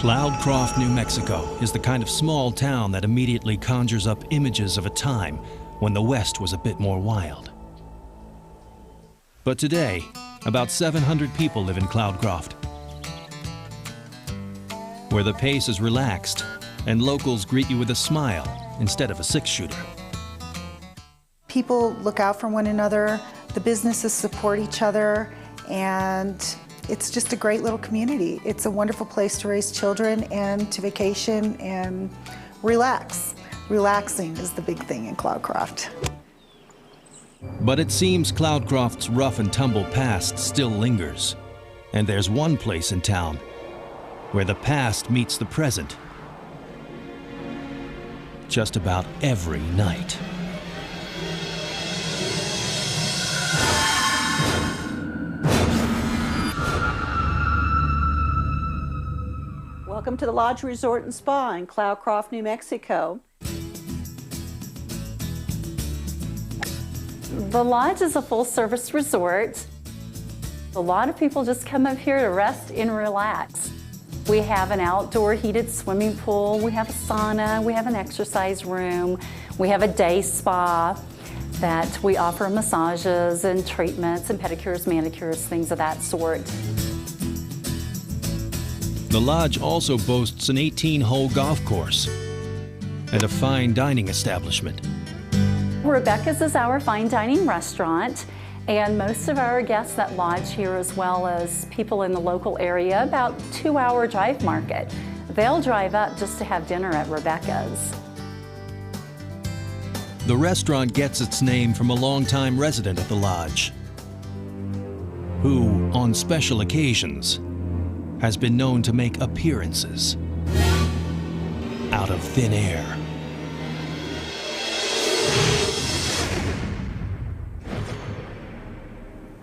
Cloudcroft, New Mexico is the kind of small town that immediately conjures up images of a time when the West was a bit more wild. But today, about 700 people live in Cloudcroft, where the pace is relaxed and locals greet you with a smile instead of a six-shooter. People look out for one another, the businesses support each other, and it's just a great little community. It's a wonderful place to raise children and to vacation and relax. Relaxing is the big thing in Cloudcroft. But it seems Cloudcroft's rough and tumble past still lingers. And there's one place in town where the past meets the present just about every night. Welcome to the Lodge Resort and Spa in Cloudcroft, New Mexico. The Lodge is a full-service resort. A lot of people just come up here to rest and relax. We have an outdoor heated swimming pool, we have a sauna, we have an exercise room, we have a day spa that we offer massages and treatments and pedicures, manicures, things of that sort. The Lodge also boasts an 18-hole golf course and a fine dining establishment. Rebecca's is our fine dining restaurant, and most of our guests that lodge here, as well as people in the local area, about 2-hour drive market, they'll drive up just to have dinner at Rebecca's. The restaurant gets its name from a longtime resident of the Lodge, who, on special occasions, has been known to make appearances out of thin air.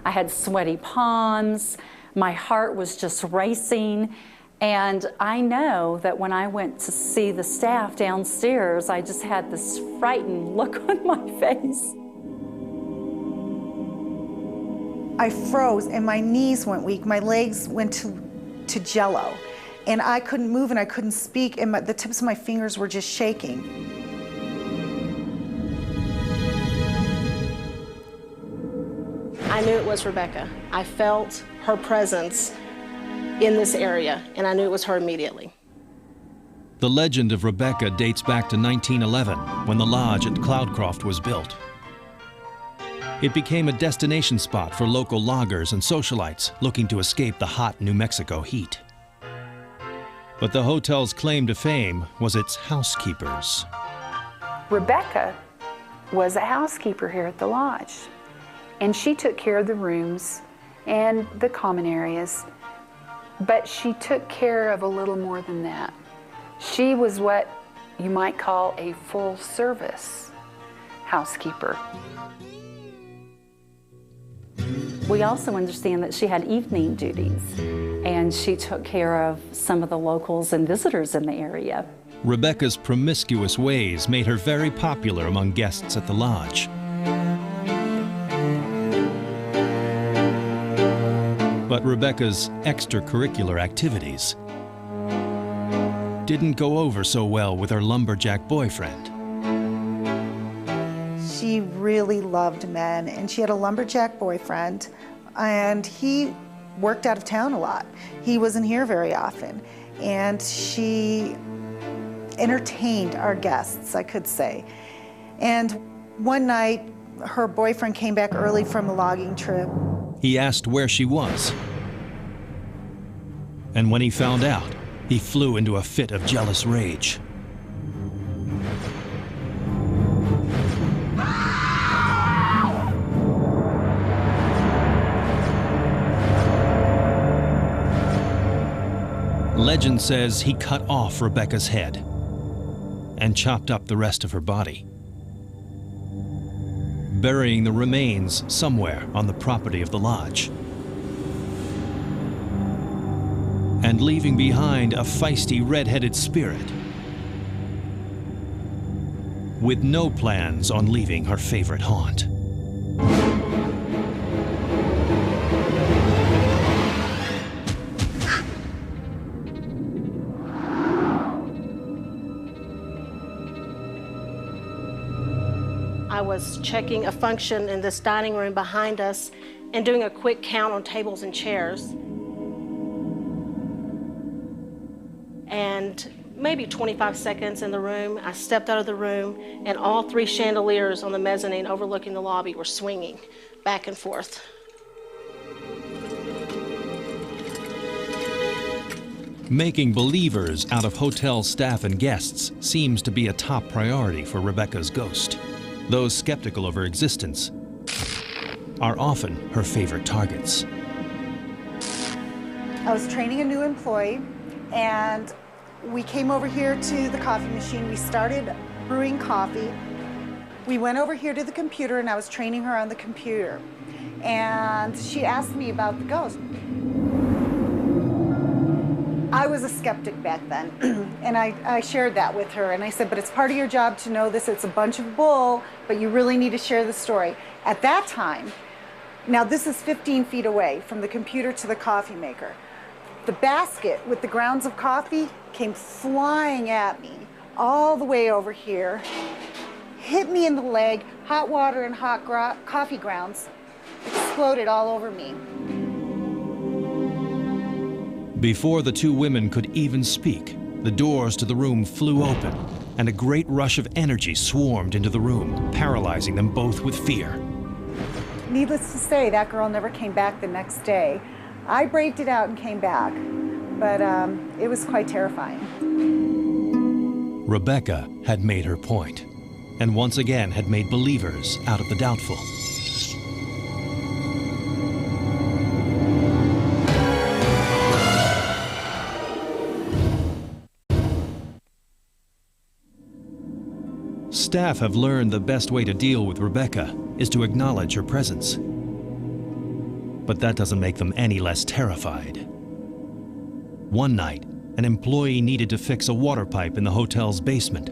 I had sweaty palms, my heart was just racing, and I know that when I went to see the staff downstairs, I just had this frightened look on my face. I froze and my knees went weak, my legs went to jello, and I couldn't move and I couldn't speak, and the tips of my fingers were just shaking. I knew it was Rebecca. I felt her presence in this area, and I knew it was her immediately. The legend of Rebecca dates back to 1911, when the Lodge at Cloudcroft was built. It became a destination spot for local loggers and socialites looking to escape the hot New Mexico heat. But the hotel's claim to fame was its housekeepers. Rebecca was a housekeeper here at the Lodge, and she took care of the rooms and the common areas, but she took care of a little more than that. She was what you might call a full-service housekeeper. We also understand that she had evening duties, and she took care of some of the locals and visitors in the area. Rebecca's promiscuous ways made her very popular among guests at the Lodge. But Rebecca's extracurricular activities didn't go over so well with her lumberjack boyfriend. She really loved men, and she had a lumberjack boyfriend, and he worked out of town a lot. He wasn't here very often, and she entertained our guests, I could say. And one night, her boyfriend came back early from a logging trip. He asked where she was. And when he found out, he flew into a fit of jealous rage. Legend says he cut off Rebecca's head and chopped up the rest of her body, burying the remains somewhere on the property of the Lodge, and leaving behind a feisty red-headed spirit with no plans on leaving her favorite haunt. was checking a function in this dining room behind us and doing a quick count on tables and chairs. And maybe 25 seconds in the room, I stepped out of the room, and all 3 chandeliers on the mezzanine overlooking the lobby were swinging back and forth. Making believers out of hotel staff and guests seems to be a top priority for Rebecca's ghost. Those skeptical of her existence are often her favorite targets. I was training a new employee, and we came over here to the coffee machine. We started brewing coffee. We went over here to the computer, and I was training her on the computer. And she asked me about the ghost. I was a skeptic back then, and I shared that with her, and I said, but it's part of your job to know this. It's a bunch of bull, but you really need to share the story. At that time, now this is 15 feet away from the computer to the coffee maker. The basket with the grounds of coffee came flying at me all the way over here, hit me in the leg, hot water and hot coffee grounds exploded all over me. Before the 2 women could even speak, the doors to the room flew open, and a great rush of energy swarmed into the room, paralyzing them both with fear. Needless to say, that girl never came back the next day. I braved it out and came back, but it was quite terrifying. Rebecca had made her point, and once again had made believers out of the doubtful. Staff have learned the best way to deal with Rebecca is to acknowledge her presence. But that doesn't make them any less terrified. One night, an employee needed to fix a water pipe in the hotel's basement,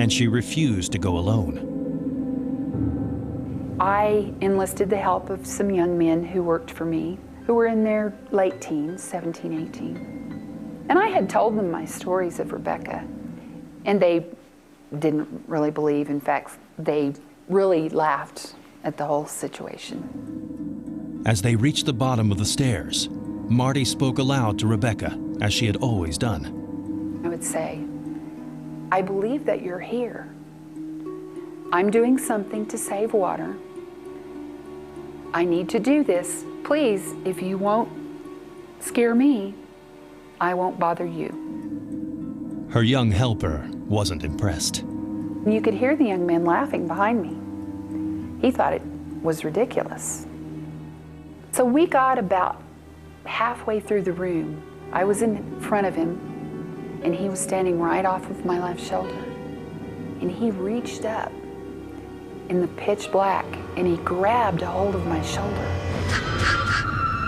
and she refused to go alone. I enlisted the help of some young men who worked for me, who were in their late teens, 17, 18. And I had told them my stories of Rebecca, and they didn't really believe. In fact, they really laughed at the whole situation. As they reached the bottom of the stairs, Marty spoke aloud to Rebecca, as she had always done. I would say, I believe that you're here. I'm doing something to save water. I need to do this. Please, if you won't scare me, I won't bother you. Her young helper wasn't impressed. You could hear the young man laughing behind me. He thought it was ridiculous. So we got about halfway through the room. I was in front of him, and he was standing right off of my left shoulder. And he reached up in the pitch black, and he grabbed a hold of my shoulder.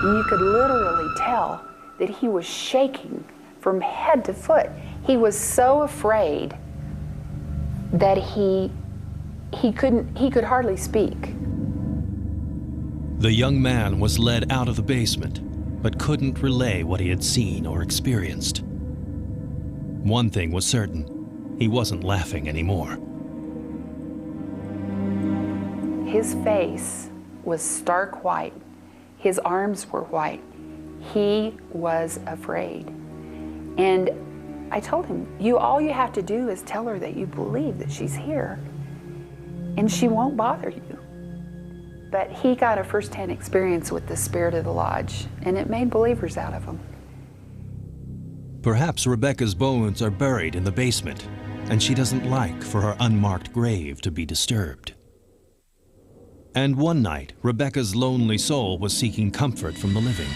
And you could literally tell that he was shaking from head to foot. He was so afraid that he could hardly speak. The young man was led out of the basement, but couldn't relay what he had seen or experienced. One thing was certain, he wasn't laughing anymore. His face was stark white. His arms were white. He was afraid. And I told him, all you have to do is tell her that you believe that she's here, and she won't bother you. But he got a first-hand experience with the spirit of the lodge, and it made believers out of him. Perhaps Rebecca's bones are buried in the basement, and she doesn't like for her unmarked grave to be disturbed. And one night, Rebecca's lonely soul was seeking comfort from the living.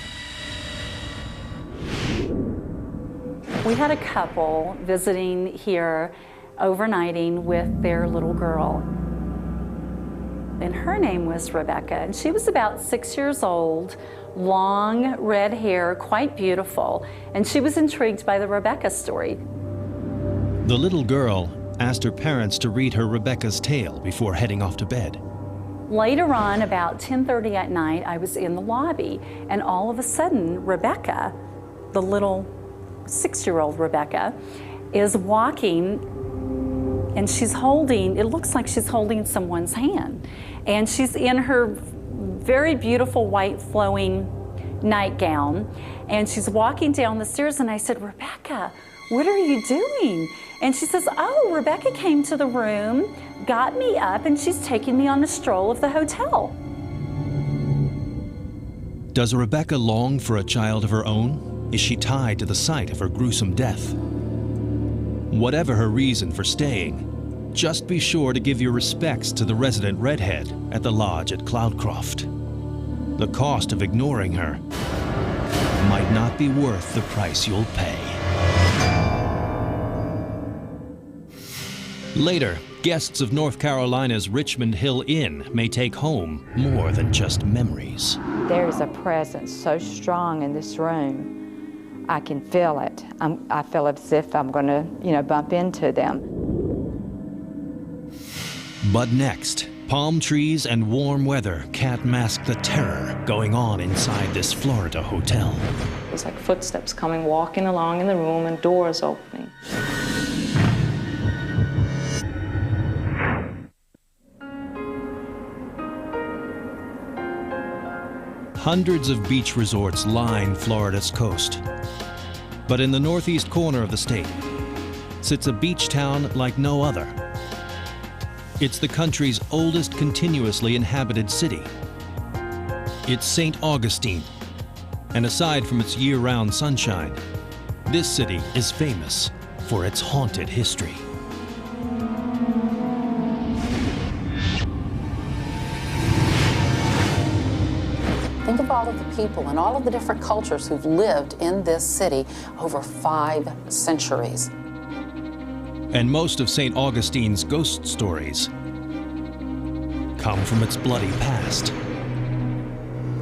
We had a couple visiting here, overnighting with their little girl. And her name was Rebecca, and she was about 6 years old, long red hair, quite beautiful, and she was intrigued by the Rebecca story. The little girl asked her parents to read her Rebecca's tale before heading off to bed. Later on, about 10:30 at night, I was in the lobby, and all of a sudden, Rebecca, the little 6-year-old Rebecca, is walking and she's holding, it looks like she's holding someone's hand. And she's in her very beautiful white flowing nightgown, and she's walking down the stairs, and I said, Rebecca, what are you doing? And she says, oh, Rebecca came to the room, got me up, and she's taking me on a stroll of the hotel. Does Rebecca long for a child of her own? Is she tied to the site of her gruesome death? Whatever her reason for staying, just be sure to give your respects to the resident redhead at the lodge at Cloudcroft. The cost of ignoring her might not be worth the price you'll pay. Later, guests of North Carolina's Richmond Hill Inn may take home more than just memories. There's a presence so strong in this room. I can feel it. I feel as if I'm going to, bump into them. But next, palm trees and warm weather can't mask the terror going on inside this Florida hotel. It was like footsteps coming, walking along in the room, and doors opening. Hundreds of beach resorts line Florida's coast. But in the northeast corner of the state sits a beach town like no other. It's the country's oldest continuously inhabited city. It's St. Augustine. And aside from its year-round sunshine, this city is famous for its haunted history. Think of all of the people and all of the different cultures who've lived in this city over 5 centuries. And most of St. Augustine's ghost stories come from its bloody past.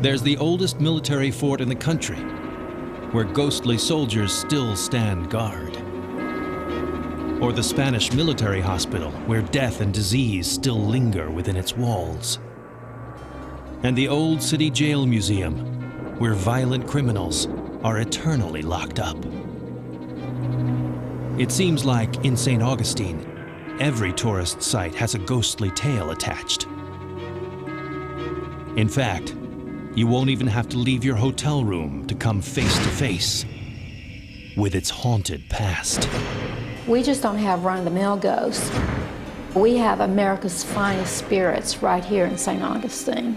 There's the oldest military fort in the country, where ghostly soldiers still stand guard. Or the Spanish military hospital, where death and disease still linger within its walls. And the old city jail museum, where violent criminals are eternally locked up. It seems like in St. Augustine, every tourist site has a ghostly tale attached. In fact, you won't even have to leave your hotel room to come face to face with its haunted past. We just don't have run-of-the-mill ghosts. We have America's finest spirits right here in St. Augustine.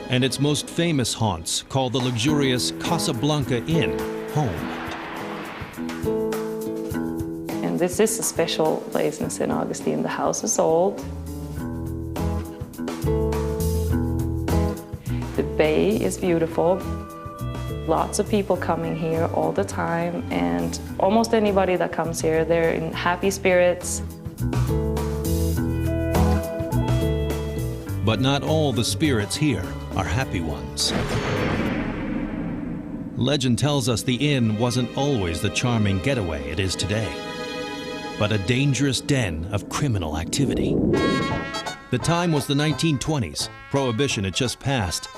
And its most famous haunts, called the luxurious Casablanca Inn, home. And this is a special place in St. Augustine. The house is old. The bay is beautiful. Lots of people coming here all the time, and almost anybody that comes here, they're in happy spirits. But not all the spirits here are happy ones. Legend tells us the inn wasn't always the charming getaway it is today, but a dangerous den of criminal activity. The time was the 1920s. Prohibition had just passed,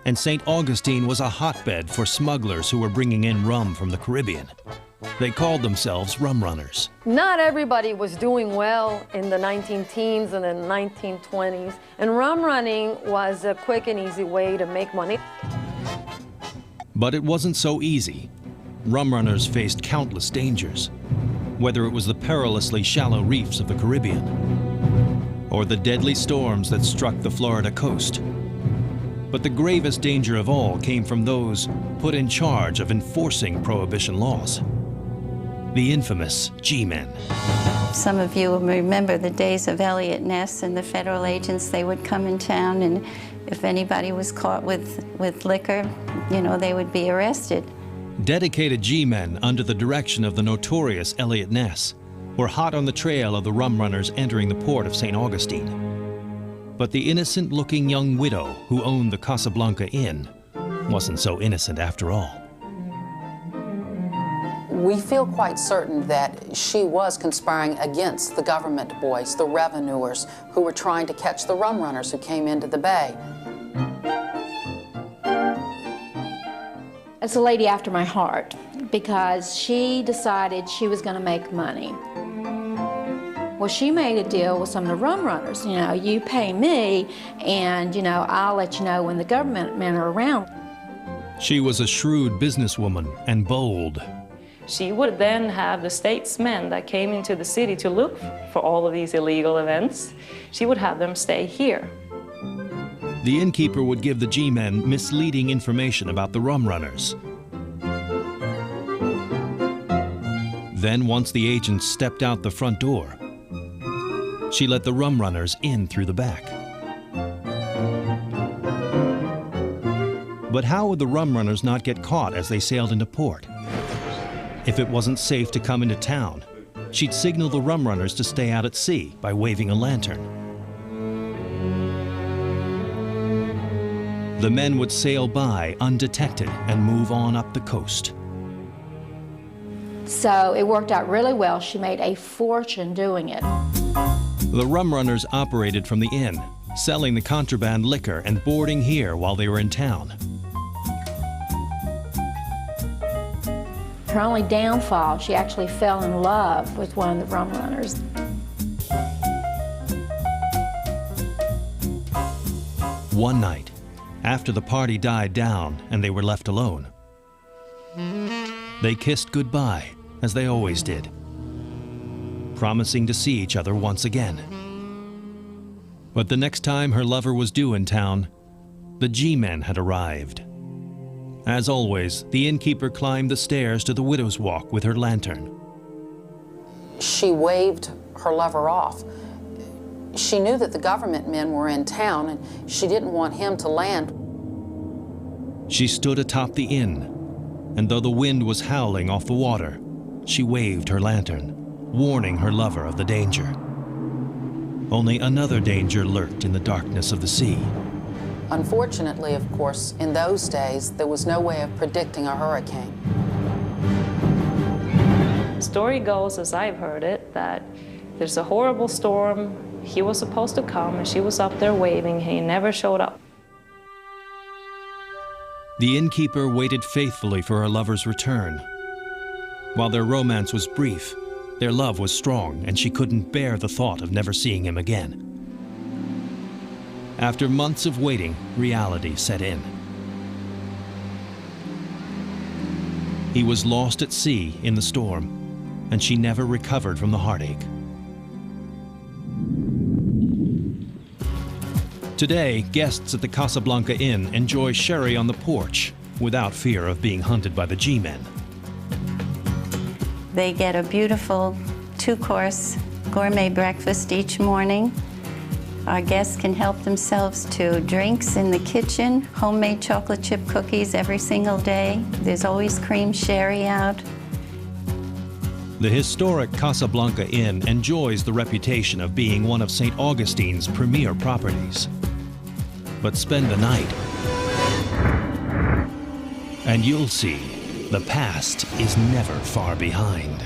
and St. Augustine was a hotbed for smugglers who were bringing in rum from the Caribbean. They called themselves rum runners. Not everybody was doing well in the 19-teens and the 1920s, and rum running was a quick and easy way to make money. But it wasn't so easy. Rum runners faced countless dangers, whether it was the perilously shallow reefs of the Caribbean or the deadly storms that struck the Florida coast. But the gravest danger of all came from those put in charge of enforcing prohibition laws. The infamous G-men. Some of you will remember the days of Elliot Ness and the federal agents. They would come in town, and if anybody was caught with liquor, they would be arrested. Dedicated G-men under the direction of the notorious Elliot Ness were hot on the trail of the rum runners entering the port of St. Augustine. But the innocent-looking young widow who owned the Casablanca Inn wasn't so innocent after all. We feel quite certain that she was conspiring against the government boys, the revenuers, who were trying to catch the rum runners who came into the bay. It's a lady after my heart because she decided she was going to make money. Well, she made a deal with some of the rum runners. You know, you pay me, and, you know, I'll let you know when the government men are around. She was a shrewd businesswoman and bold. She would then have the statesmen that came into the city to look for all of these illegal events. She would have them stay here. The innkeeper would give the G-men misleading information about the rum runners. Then, once the agents stepped out the front door, she let the rum runners in through the back. But how would the rum runners not get caught as they sailed into port? If it wasn't safe to come into town, she'd signal the rum runners to stay out at sea by waving a lantern. The men would sail by undetected and move on up the coast. So it worked out really well. She made a fortune doing it. The rum runners operated from the inn, selling the contraband liquor and boarding here while they were in town. Her only downfall, she actually fell in love with one of the rum runners. One night, after the party died down and they were left alone, they kissed goodbye, as they always did, promising to see each other once again. But the next time her lover was due in town, the G-men had arrived. As always, the innkeeper climbed the stairs to the widow's walk with her lantern. She waved her lover off. She knew that the government men were in town, and she didn't want him to land. She stood atop the inn, and though the wind was howling off the water, she waved her lantern, warning her lover of the danger. Only another danger lurked in the darkness of the sea. Unfortunately, of course, in those days, there was no way of predicting a hurricane. The story goes, as I've heard it, that there's a horrible storm. He was supposed to come, and she was up there waving. He never showed up. The innkeeper waited faithfully for her lover's return. While their romance was brief, their love was strong, and she couldn't bear the thought of never seeing him again. After months of waiting, reality set in. He was lost at sea in the storm, and she never recovered from the heartache. Today, guests at the Casablanca Inn enjoy sherry on the porch without fear of being hunted by the G-men. They get a beautiful 2-course gourmet breakfast each morning. Our guests can help themselves to drinks in the kitchen, homemade chocolate chip cookies every single day. There's always cream sherry out. The historic Casablanca Inn enjoys the reputation of being one of St. Augustine's premier properties. But spend the night, and you'll see the past is never far behind.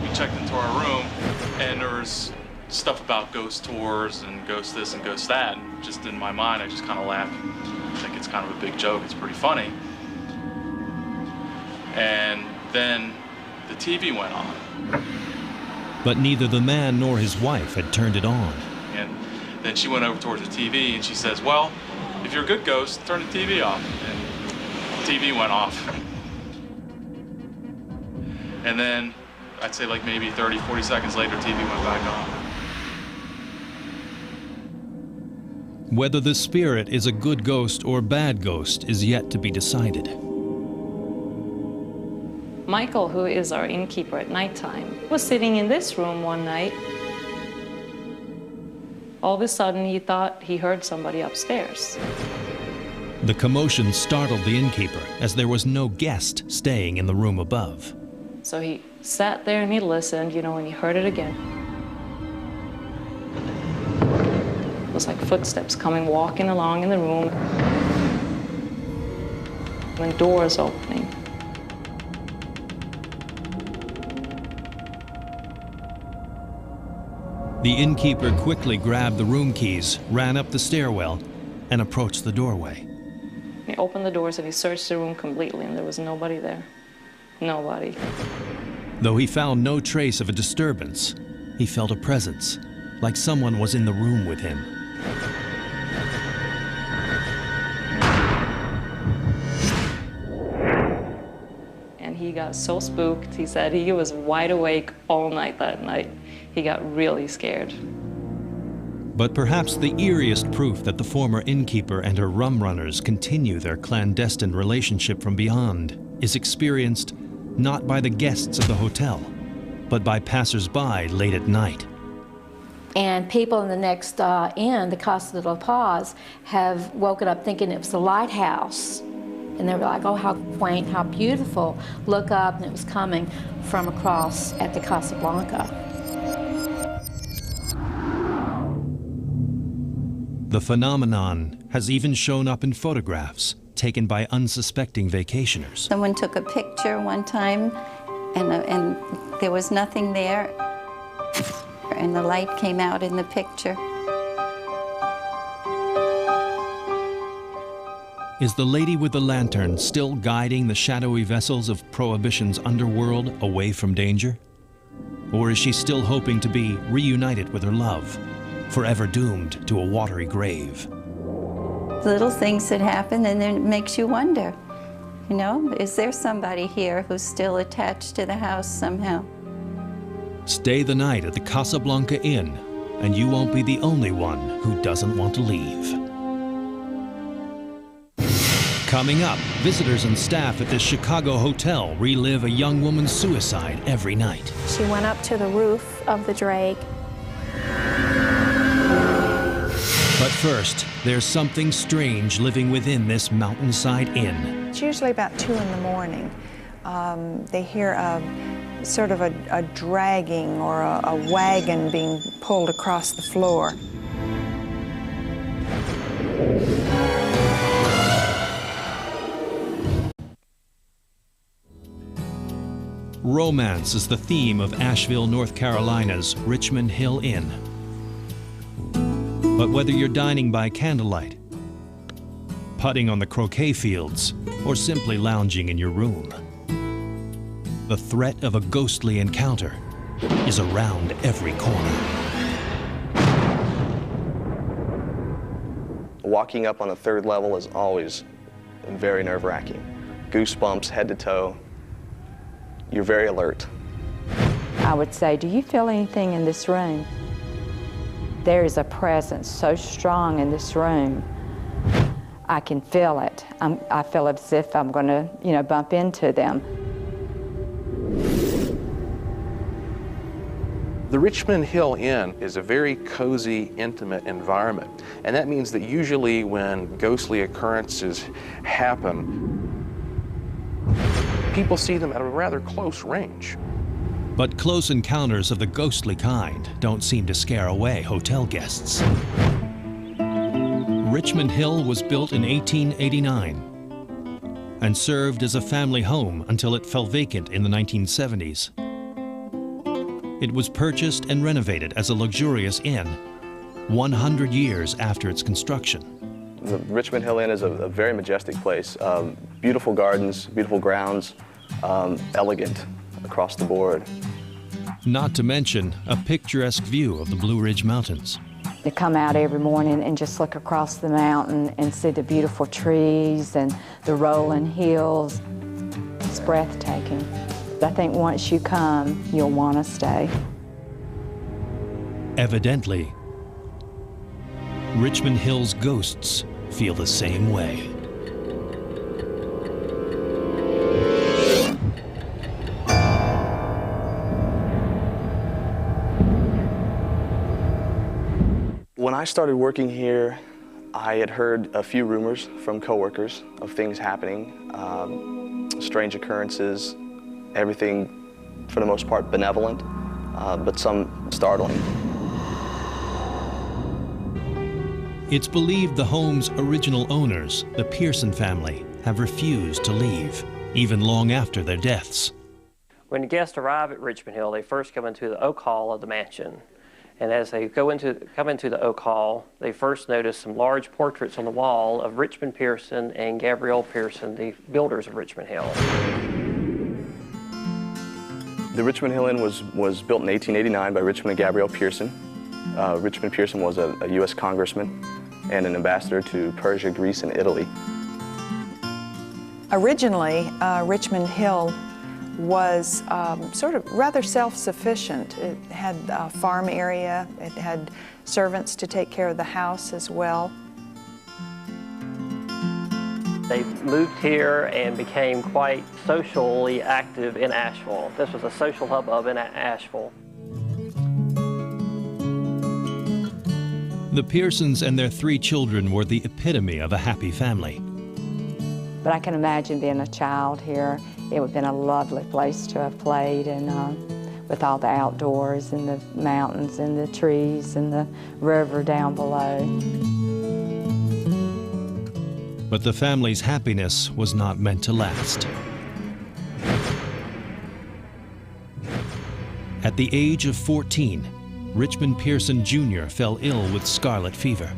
We checked into our room, and there was stuff about ghost tours and ghost this and ghost that, and just in my mind I just kind of laughed. I think it's kind of a big joke, it's pretty funny. And then the TV went on. But neither the man nor his wife had turned it on. And then she went over towards the TV and she says, well, if you're a good ghost, turn the TV off. And the TV went off. And then I'd say like maybe 30, 40 seconds later, TV went back on. Whether the spirit is a good ghost or bad ghost is yet to be decided. Michael, who is our innkeeper at nighttime, was sitting in this room one night. All of a sudden, he thought he heard somebody upstairs. The commotion startled the innkeeper, as there was no guest staying in the room above. So he sat there and he listened, and he heard it again. It was like footsteps coming, walking along in the room, and doors opening. The innkeeper quickly grabbed the room keys, ran up the stairwell, and approached the doorway. He opened the doors and he searched the room completely, and there was nobody there. Nobody. Though he found no trace of a disturbance, he felt a presence, like someone was in the room with him. And he got so spooked. He said he was wide awake all night that night. He got really scared. But perhaps the eeriest proof that the former innkeeper and her rum runners continue their clandestine relationship from beyond is experienced not by the guests of the hotel, but by passers-by late at night. And people in the next inn, the Casa de la Paz, have woken up thinking it was the lighthouse. And they were like, oh, how quaint, how beautiful. Look up, and it was coming from across at the Casablanca. The phenomenon has even shown up in photographs taken by unsuspecting vacationers. Someone took a picture one time, and there was nothing there, and the light came out in the picture. Is the lady with the lantern still guiding the shadowy vessels of Prohibition's underworld away from danger? Or is she still hoping to be reunited with her love, forever doomed to a watery grave? Little things that happen, and then it makes you wonder, you know, is there somebody here who's still attached to the house somehow? Stay the night at the Casablanca Inn, and you won't be the only one who doesn't want to leave. Coming up, visitors and staff at this Chicago hotel relive a young woman's suicide every night. She went up to the roof of the Drake. But first, there's something strange living within this mountainside inn. It's usually about 2 in the morning. They hear sort of a dragging or a wagon being pulled across the floor. Romance is the theme of Asheville, North Carolina's Richmond Hill Inn. But whether you're dining by candlelight, putting on the croquet fields, or simply lounging in your room, the threat of a ghostly encounter is around every corner. Walking up on the 3rd level is always very nerve-wracking. Goosebumps head to toe. You're very alert. I would say, do you feel anything in this room? There is a presence so strong in this room. I can feel it. I feel as if I'm going to, bump into them. The Richmond Hill Inn is a very cozy, intimate environment. And that means that usually when ghostly occurrences happen, people see them at a rather close range. But close encounters of the ghostly kind don't seem to scare away hotel guests. Richmond Hill was built in 1889 and served as a family home until it fell vacant in the 1970s. It was purchased and renovated as a luxurious inn 100 years after its construction. The Richmond Hill Inn is a very majestic place. Beautiful gardens, beautiful grounds, elegant across the board. Not to mention a picturesque view of the Blue Ridge Mountains. To come out every morning and just look across the mountain and see the beautiful trees and the rolling hills, it's breathtaking. I think once you come, you'll want to stay. Evidently, Richmond Hill's ghosts feel the same way. When I started working here, I had heard a few rumors from coworkers of things happening, strange occurrences, everything for the most part benevolent, but some startling. It's believed the home's original owners, the Pearson family, have refused to leave, even long after their deaths. When guests arrive at Richmond Hill, they first come into the Oak Hall of the mansion. And as they come into the Oak Hall, they first notice some large portraits on the wall of Richmond Pearson and Gabrielle Pearson, the builders of Richmond Hill. The Richmond Hill Inn was built in 1889 by Richmond and Gabrielle Pearson. Richmond Pearson was a U.S. congressman and an ambassador to Persia, Greece, and Italy. Originally, Richmond Hill was sort of rather self-sufficient. It had a farm area, it had servants to take care of the house as well. They moved here and became quite socially active in Asheville. This was a social hubbub in Asheville. The Pearsons and their 3 children were the epitome of a happy family. But I can imagine being a child here. It would have been a lovely place to have played, and with all the outdoors and the mountains and the trees and the river down below. But the family's happiness was not meant to last. At the age of 14, Richmond Pearson Jr. fell ill with scarlet fever.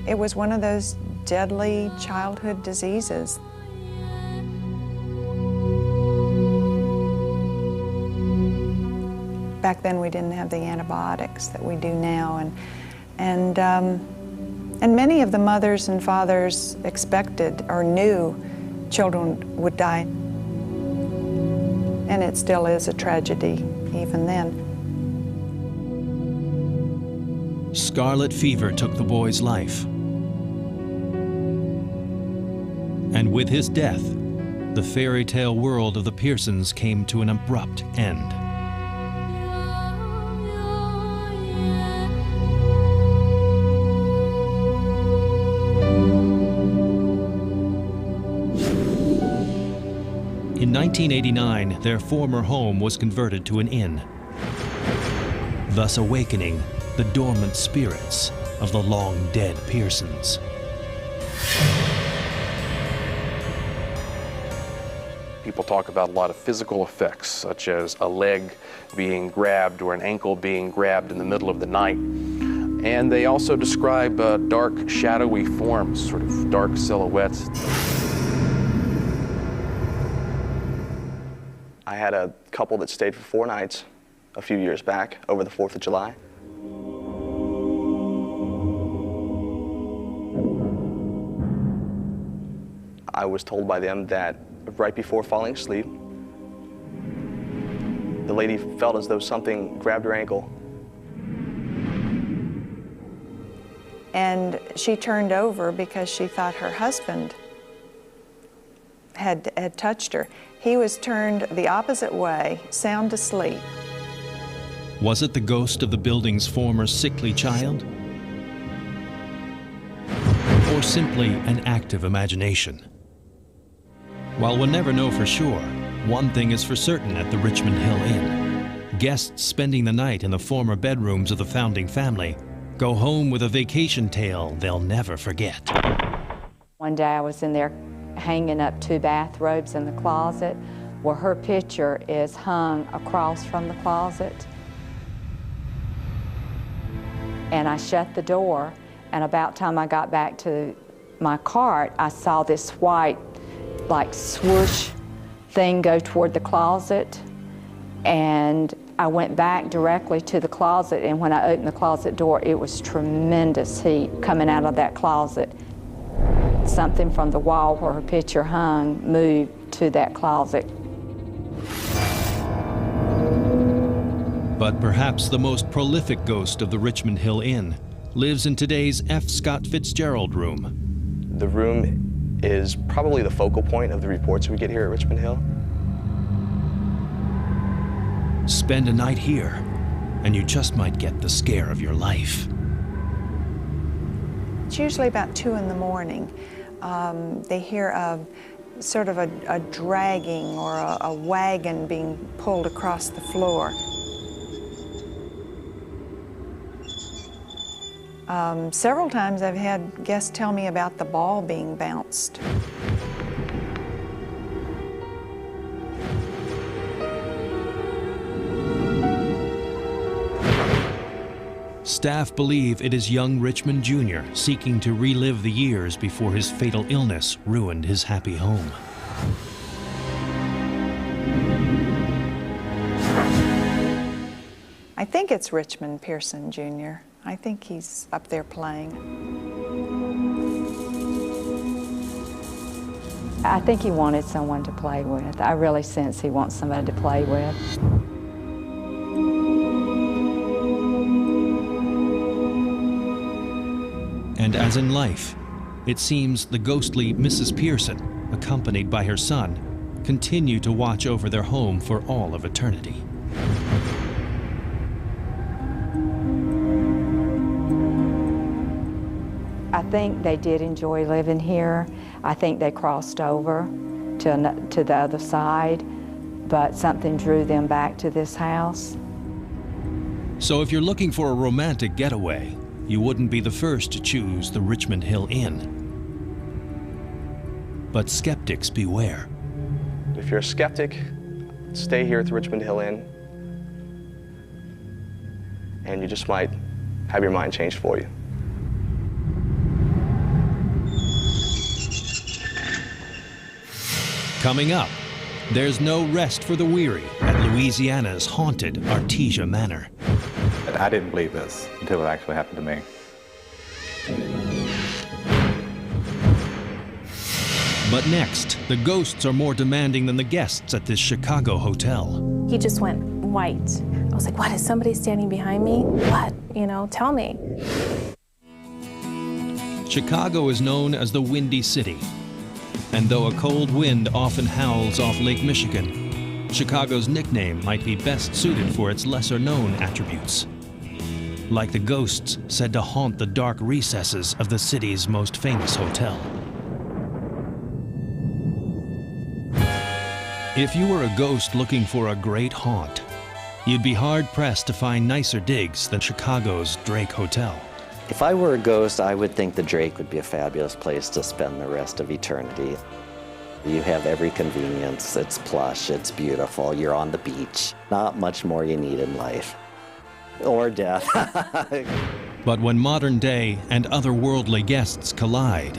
It was one of those deadly childhood diseases. Back then we didn't have the antibiotics that we do now, and many of the mothers and fathers expected or knew children would die. And it still is a tragedy even then. Scarlet fever took the boy's life. And with his death, the fairy tale world of the Pearsons came to an abrupt end. In 1989, their former home was converted to an inn, thus awakening the dormant spirits of the long-dead Pearsons. People talk about a lot of physical effects, such as a leg being grabbed or an ankle being grabbed in the middle of the night. And they also describe dark, shadowy forms, sort of dark silhouettes. I had a couple that stayed for 4 nights a few years back over the 4th of July. I was told by them that right before falling asleep, the lady felt as though something grabbed her ankle. And she turned over because she thought her husband had touched her. He was turned the opposite way, sound asleep. Was it the ghost of the building's former sickly child? Or simply an act of imagination? While we'll never know for sure, one thing is for certain at the Richmond Hill Inn. Guests spending the night in the former bedrooms of the founding family go home with a vacation tale they'll never forget. One day I was in there hanging up 2 bathrobes in the closet where her picture is hung across from the closet. And I shut the door, and about time I got back to my cart, I saw this white, like swoosh thing go toward the closet, and I went back directly to the closet, and when I opened the closet door, it was tremendous heat coming out of that closet. Something from the wall where her picture hung moved to that closet. But perhaps the most prolific ghost of the Richmond Hill Inn lives in today's F. Scott Fitzgerald room. The room is probably the focal point of the reports we get here at Richmond Hill. Spend a night here, and you just might get the scare of your life. It's usually about 2 in the morning. They hear sort of a dragging or a wagon being pulled across the floor. Several times I've had guests tell me about the ball being bounced. Staff believe it is young Richmond Jr. seeking to relive the years before his fatal illness ruined his happy home. I think it's Richmond Pearson Jr. I think he's up there playing. I think he wanted someone to play with. I really sense he wants somebody to play with. And as in life, it seems the ghostly Mrs. Pearson, accompanied by her son, continue to watch over their home for all of eternity. I think they did enjoy living here. I think they crossed over to the other side, but something drew them back to this house. So if you're looking for a romantic getaway, you wouldn't be the first to choose the Richmond Hill Inn. But skeptics beware. If you're a skeptic, stay here at the Richmond Hill Inn, and you just might have your mind changed for you. Coming up, there's no rest for the weary at Louisiana's haunted Artesia Manor. I didn't believe this until it actually happened to me. But next, the ghosts are more demanding than the guests at this Chicago hotel. He just went white. I was like, what, is somebody standing behind me? What? You know, tell me. Chicago is known as the Windy City. And though a cold wind often howls off Lake Michigan, Chicago's nickname might be best suited for its lesser-known attributes. Like the ghosts said to haunt the dark recesses of the city's most famous hotel. If you were a ghost looking for a great haunt, you'd be hard-pressed to find nicer digs than Chicago's Drake Hotel. If I were a ghost, I would think the Drake would be a fabulous place to spend the rest of eternity. You have every convenience, it's plush, it's beautiful, you're on the beach. Not much more you need in life. Or death. But when modern day and otherworldly guests collide,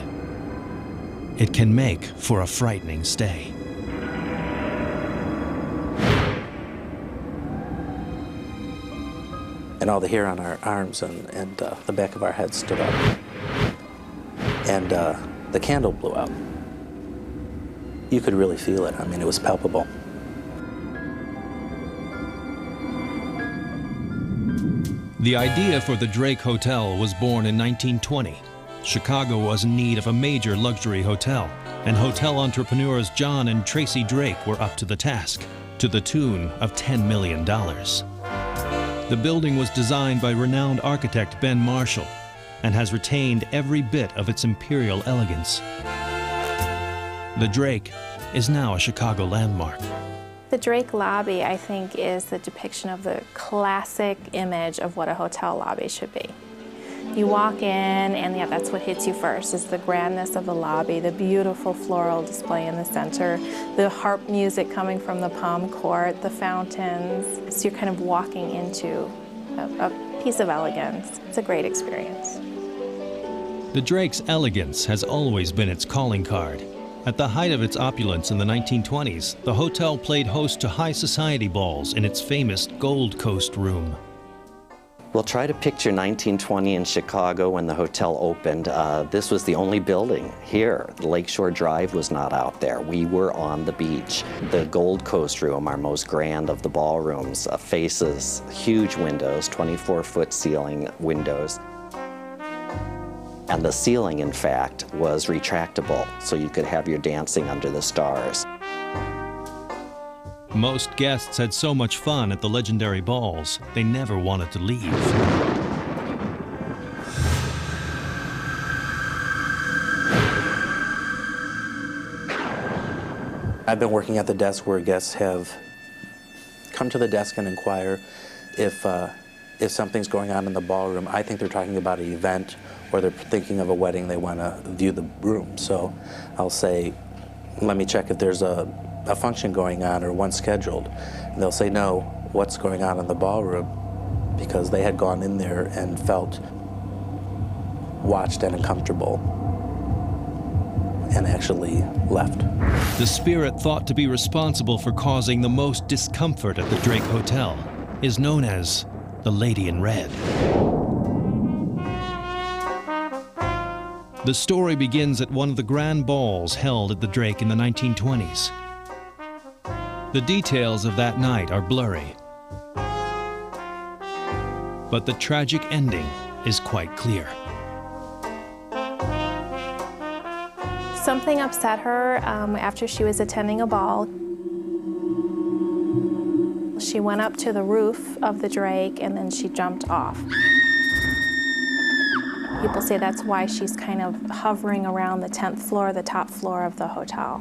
it can make for a frightening stay. And all the hair on our arms and the back of our heads stood up. And the candle blew out. You could really feel it. I mean, it was palpable. The idea for the Drake Hotel was born in 1920. Chicago was in need of a major luxury hotel, and hotel entrepreneurs John and Tracy Drake were up to the task, to the tune of $10 million. The building was designed by renowned architect Ben Marshall and has retained every bit of its imperial elegance. The Drake is now a Chicago landmark. The Drake lobby, I think, is the depiction of the classic image of what a hotel lobby should be. You walk in, and yeah, that's what hits you first, is the grandness of the lobby, the beautiful floral display in the center, the harp music coming from the palm court, the fountains. So you're kind of walking into a piece of elegance. It's a great experience. The Drake's elegance has always been its calling card. At the height of its opulence in the 1920s, the hotel played host to high society balls in its famous Gold Coast room. We'll try to picture 1920 in Chicago when the hotel opened. This was the only building here. Lakeshore Drive was not out there. We were on the beach. The Gold Coast room, our most grand of the ballrooms, faces huge windows, 24-foot ceiling windows. And the ceiling, in fact, was retractable, so you could have your dancing under the stars. Most guests had so much fun at the legendary balls, they never wanted to leave. I've been working at the desk where guests have come to the desk and inquire if something's going on in the ballroom. I think they're talking about an event or they're thinking of a wedding, they want to view the room. So I'll say, let me check if there's a function going on or one scheduled. And they'll say, no, what's going on in the ballroom? because they had gone in there and felt watched and uncomfortable and actually left. The spirit thought to be responsible for causing the most discomfort at the Drake Hotel is known as the Lady in Red. The story begins at one of the grand balls held at the Drake in the 1920s. The details of that night are blurry, but the tragic ending is quite clear. Something upset her after she was attending a ball. She went up to the roof of the Drake and then she jumped off. People say that's why she's kind of hovering around the 10th floor, the top floor of the hotel.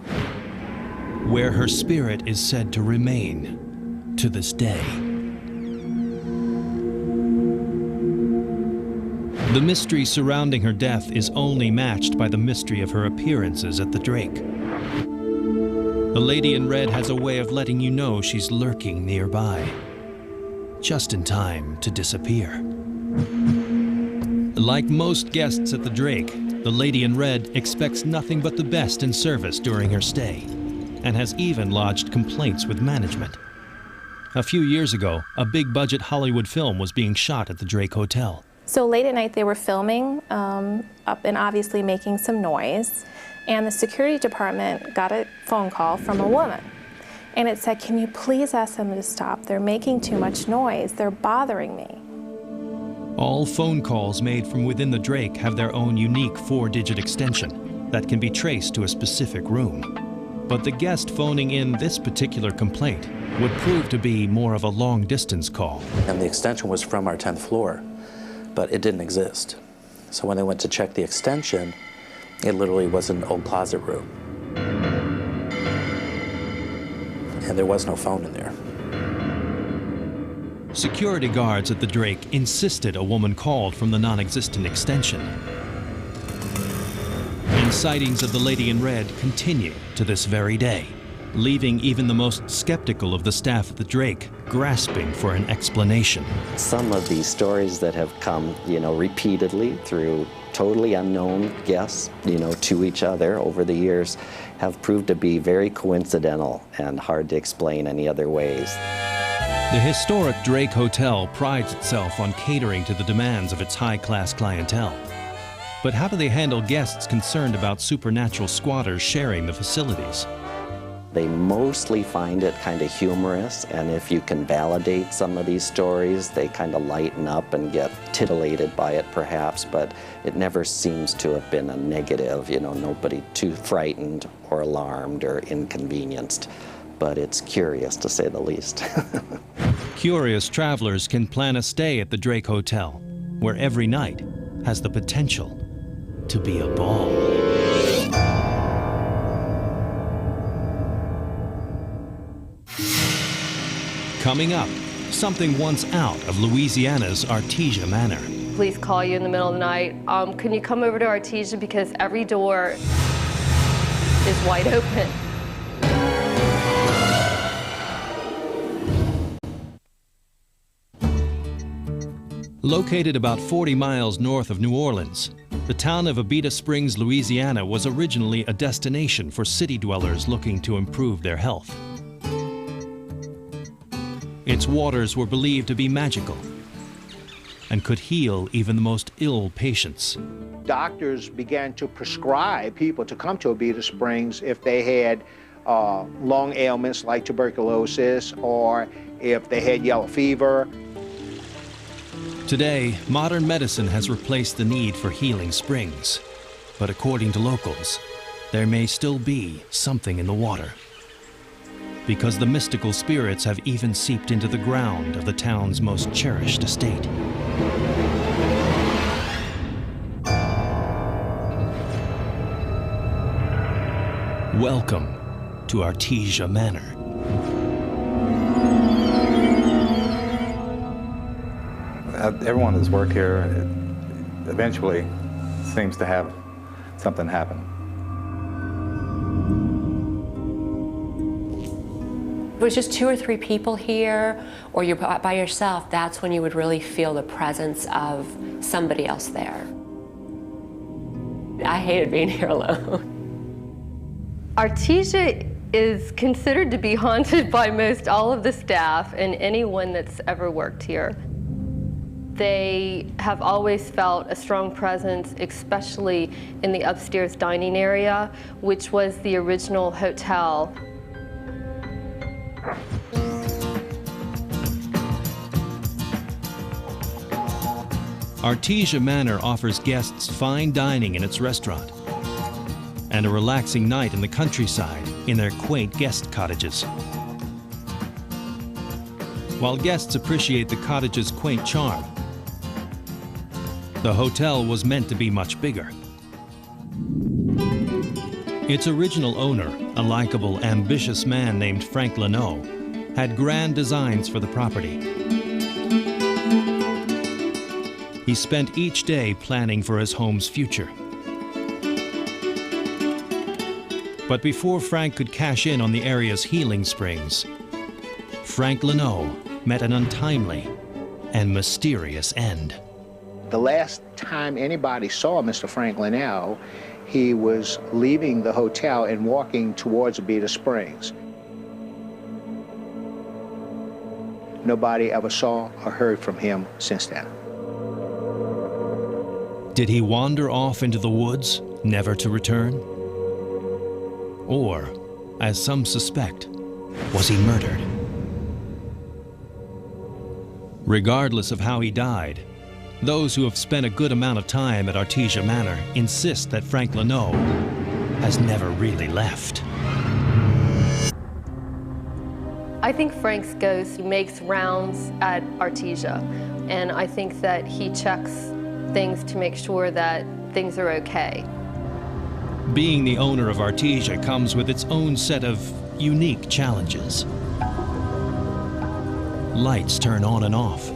Where her spirit is said to remain to this day. The mystery surrounding her death is only matched by the mystery of her appearances at the Drake. The Lady in Red has a way of letting you know she's lurking nearby, just in time to disappear. Like most guests at the Drake, the Lady in Red expects nothing but the best in service during her stay, and has even lodged complaints with management. A few years ago, a big-budget Hollywood film was being shot at the Drake Hotel. So late at night they were filming up and obviously making some noise, and the security department got a phone call from a woman. And it said, "Can you please ask them to stop? They're making too much noise. They're bothering me." All phone calls made from within the Drake have their own unique 4-digit extension that can be traced to a specific room. But the guest phoning in this particular complaint would prove to be more of a long-distance call. And the extension was from our 10th floor, but it didn't exist. So when they went to check the extension, it literally was an old closet room. And there was no phone in there. Security guards at the Drake insisted a woman called from the non-existent extension. And sightings of the Lady in Red continue to this very day, leaving even the most skeptical of the staff at the Drake grasping for an explanation. Some of these stories that have come, repeatedly through totally unknown guests, to each other over the years have proved to be very coincidental and hard to explain any other ways. The historic Drake Hotel prides itself on catering to the demands of its high-class clientele. But how do they handle guests concerned about supernatural squatters sharing the facilities? They mostly find it kind of humorous, and if you can validate some of these stories, they kind of lighten up and get titillated by it perhaps, but it never seems to have been a negative, nobody too frightened or alarmed or inconvenienced. But it's curious to say the least. Curious travelers can plan a stay at the Drake Hotel, where every night has the potential to be a ball. Coming up, something once out of Louisiana's Artesia Manor. Police call you in the middle of the night. Can you come over to Artesia because every door is wide open. Located about 40 miles north of New Orleans, the town of Abita Springs, Louisiana was originally a destination for city dwellers looking to improve their health. Its waters were believed to be magical and could heal even the most ill patients. Doctors began to prescribe people to come to Abita Springs if they had lung ailments like tuberculosis or if they had yellow fever. Today, modern medicine has replaced the need for healing springs. But according to locals, there may still be something in the water, because the mystical spirits have even seeped into the ground of the town's most cherished estate. Welcome to Artesia Manor. Everyone that's worked here eventually seems to have something happen. was just 2 or 3 people here, or you're by yourself, that's when you would really feel the presence of somebody else there. I hated being here alone. Artesia is considered to be haunted by most all of the staff and anyone that's ever worked here. They have always felt a strong presence, especially in the upstairs dining area, which was the original hotel. Artesia Manor offers guests fine dining in its restaurant and a relaxing night in the countryside in their quaint guest cottages. While guests appreciate the cottage's quaint charm, the hotel was meant to be much bigger. Its original owner, a likable, ambitious man named Frank Leno, had grand designs for the property. He spent each day planning for his home's future. But before Frank could cash in on the area's healing springs, Frank Leno met an untimely and mysterious end. The last time anybody saw Mr. Frank Linnell, he was leaving the hotel and walking towards Abita Springs. Nobody ever saw or heard from him since then. Did he wander off into the woods, never to return? Or, as some suspect, was he murdered? Regardless of how he died, those who have spent a good amount of time at Artesia Manor insist that Frank Leno has never really left. I think Frank's ghost makes rounds at Artesia, and I think that he checks things to make sure that things are okay. Being the owner of Artesia comes with its own set of unique challenges. Lights turn on and off.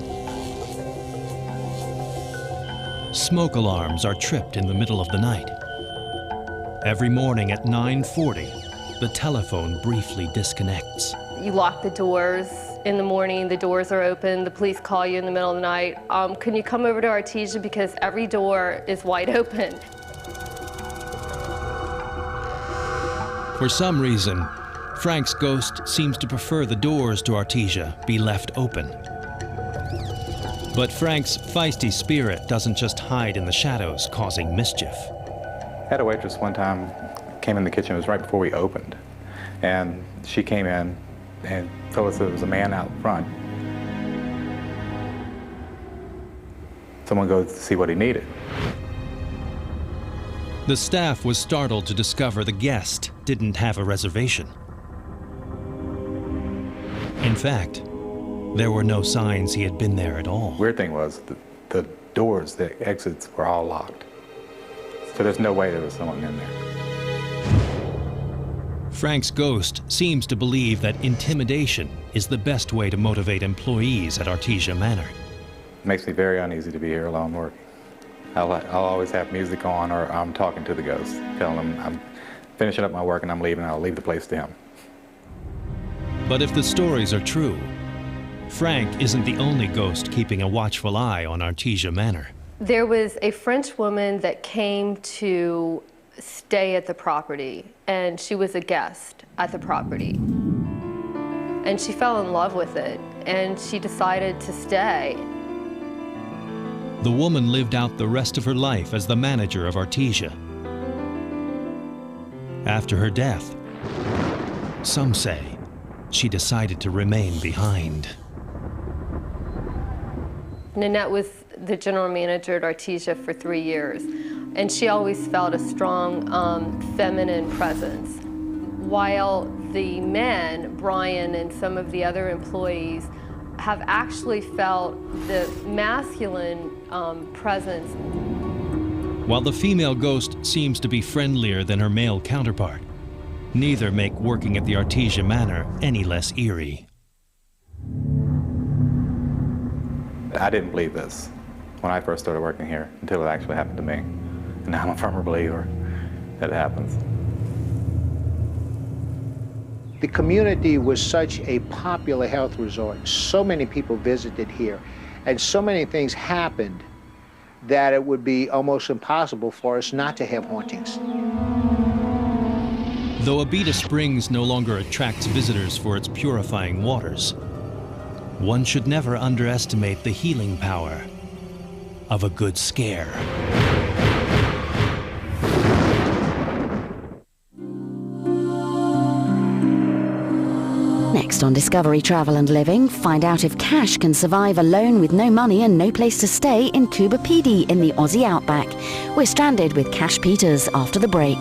Smoke alarms are tripped in the middle of the night. Every morning at 9:40, the telephone briefly disconnects. You lock the doors. In the morning, the doors are open. The police call you in the middle of the night. Can you come over to Artesia because every door is wide open? For some reason, Frank's ghost seems to prefer the doors to Artesia be left open. But Frank's feisty spirit doesn't just hide in the shadows, causing mischief. I had a waitress one time came in the kitchen. It was right before we opened. And she came in and told us there was a man out front. Someone goes to see what he needed. The staff was startled to discover the guest didn't have a reservation. In fact, there were no signs he had been there at all. Weird thing was the doors, the exits were all locked. So there's no way there was someone in there. Frank's ghost seems to believe that intimidation is the best way to motivate employees at Artesia Manor. It makes me very uneasy to be here alone working. I'll always have music on, or I'm talking to the ghost, telling him I'm finishing up my work and I'm leaving, and I'll leave the place to him. But if the stories are true, Frank isn't the only ghost keeping a watchful eye on Artesia Manor. There was a French woman that came to stay at the property, and she was a guest at the property. And she fell in love with it, and she decided to stay. The woman lived out the rest of her life as the manager of Artesia. After her death, some say she decided to remain behind. Nanette was the general manager at Artesia for 3 years, and she always felt a strong feminine presence. While the men, Brian and some of the other employees, have actually felt the masculine presence. While the female ghost seems to be friendlier than her male counterpart, neither make working at the Artesia Manor any less eerie. I didn't believe this when I first started working here until it actually happened to me. And now I'm a firmer believer that it happens. The community was such a popular health resort. So many people visited here, and so many things happened that it would be almost impossible for us not to have hauntings. Though Abita Springs no longer attracts visitors for its purifying waters, one should never underestimate the healing power of a good scare. Next on Discovery Travel and Living, find out if Cash can survive alone with no money and no place to stay in Cuba PD in the Aussie outback. We're stranded with Cash Peters after the break.